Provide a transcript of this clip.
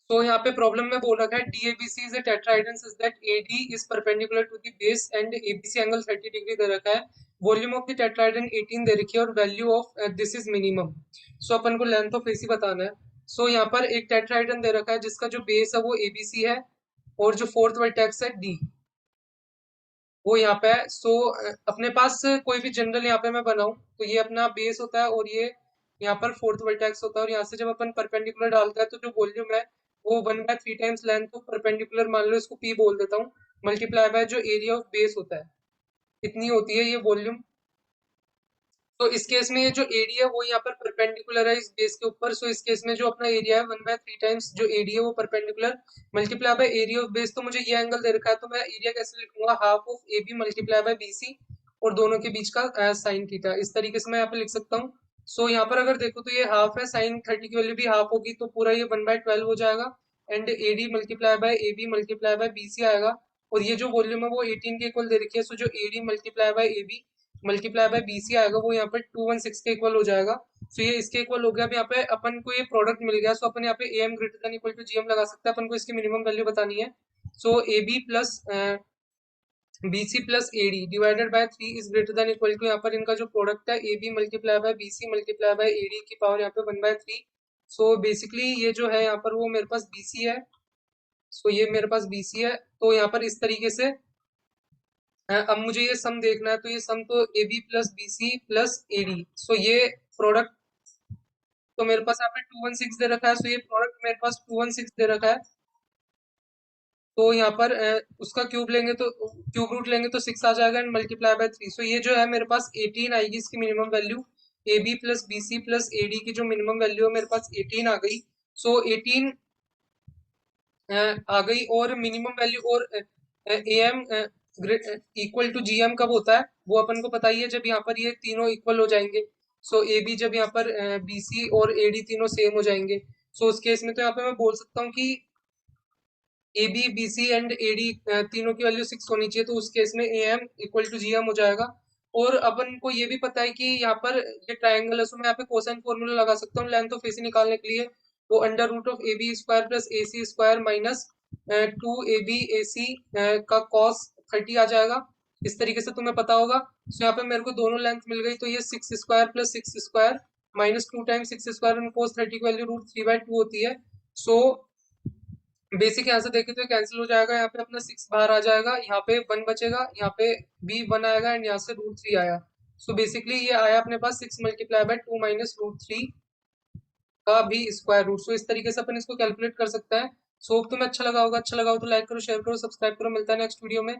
तो यहाँ पे प्रॉब्लम में बोल रखा है DABC is a tetrahedron such that AD is perpendicular to the base and ABC angle 30 degree दे रखा है। वॉल्यूम ऑफ द टेट्राहेड्रन 18 दे रखी है और value of this is minimum. So अपन को लेंथ ऑफ AC बताना है। सो यहाँ पर एक टेट्राहेड्रन दे रखा है जिसका जो बेस है वो ABC है और जो फोर्थ वर्टेक्स है D वो यहाँ पे है। सो अपने पास कोई भी जनरल यहाँ पे मैं बनाऊं तो ये अपना बेस होता है और ये यहाँ पर फोर्थ वर्टेक्स होता है और यहाँ से जब अपन परपेंडिकुलर डालते हैं तो जो वॉल्यूम है वो 1/3 टाइम्स लेंथ ऑफ परपेंडिकुलर मान लो इसको P बोल देता हूँ मल्टीप्लाई बाय जो एरिया ऑफ बेस होता है इतनी होती है ये वॉल्यूम। तो इस केस में ये जो एरिया है वो यहाँ पर परपेंडिकुलर है इस बेस के ऊपर। सो इस केस में जो अपना एरिया है 1/3 टाइम्स जो एरिया है वो perpendicular multiply by area of base. तो मुझे ये एंगल दे रखा है तो मैं एरिया कैसे लिखूंगा half of AB multiply by BC और दोनों के बीच का साइन थीटा। इस तरीके से मैं यहाँ पे लिख सकता हूँ। सो यहाँ पर अगर देखो तो ये हाफ है साइन 30 की वैल्यू भी हाफ होगी तो पूरा ये 1/12 हो जाएगा and AD multiply by AB multiply by BC आएगा और ये जो वॉल्यूम है वो 18 के इक्वल दे रखी है। सो जो AD multiply by AB multiply by BC आएगा वो यहाँ पे 216 के इक्वल हो जाएगा। सो ये इसके इक्वल हो गया। अब यहाँ पे अपन को ये प्रोडक्ट मिल गया। सो अपन यहाँ पे AM greater than equal to GM लगा सकते हैं। अपन को इसकी मिनिमम वैल्यू बतानी है। So AB plus BC plus AD divided by 3 is greater than equal to यहाँ पर इनका जो प्रोडक्ट है AB multiply by BC multiply by AD की पावर यहाँ पे 1/3। सो बेसिकली ये जो है यहाँ पर वो मेरे पास BC है। सो ये मेरे पास BC है तो यहाँ पर इस तरीके से अब मुझे ये सम देखना है तो ये सम तो AB plus BC plus AD। सो ये प्रोडक्ट तो मेरे पास यहाँ पे 216 दे रखा है। सो ये प्रोडक्ट मेरे पास 216 दे रखा है। तो यहाँ पर उसका क्यूब लेंगे तो क्यूब रूट लेंगे तो 6 आ जाएगा एंड मल्टीप्लाई बाय 3। सो ये जो है मेरे पास 18 आएगी इसकी minimum value. AB plus BC plus AD की जो मिनिमम वैल्यू है मेरे पास 18 आ गई। सो 18 आ गई और मिनिमम वैल्यू और AM इक्वल टू GM कब होता है वो अपन को पता ही है जब यहाँ पर ये तीनों इक्वल हो जाएंगे। सो AB जब यहाँ पर BC और AD तीनों सेम हो जाएंगे। सो उस केस में तो यहाँ पे मैं बोल सकता हूँ कि AB BC एंड AD तीनों की वैल्यू 6 होनी चाहिए। तो उस केस में AM इक्वल टू GM हो जाएगा। और अपन को ये भी पता है कि यहाँ पर ये ट्राइंगल है। सो मैं यहाँ पे कोसाइन फॉर्मूला लगा सकता हूँ लेंथ ऑफ AC निकालने के लिए। वो under root of AB square plus AC square minus 2AB AC का कॉस 30 आ जाएगा। इस तरीके से तुम्हें पता होगा। सो यहाँ पे मेरे को दोनों लेंथ मिल गई तो ये 6 square plus 6 square minus 2 times 6 square and cos 30 की वैल्यू √3/2 होती है। सो बेसिक यहाँ से देखे तो कैंसिल हो जाएगा। यहाँ पे अपना 6 बाहर आ जाएगा यहाँ पे 1 बचेगा यहाँ पे भी 1 आएगा एंड यहाँ से √3 आया। सो बेसिकली ये आया अपने पास 6 मल्टीप्लाई बाय 2 माइनस √3 का भी स्क्वायर रूट। सो इस तरीके से अपन इसको कैलकुलेट कर सकते हैं। सो होप तुम्हें अच्छा लगा होगा। अच्छा लगा हो तो लाइक करो शेयर करो सब्सक्राइब करो। मिलता है नेक्स्ट वीडियो में।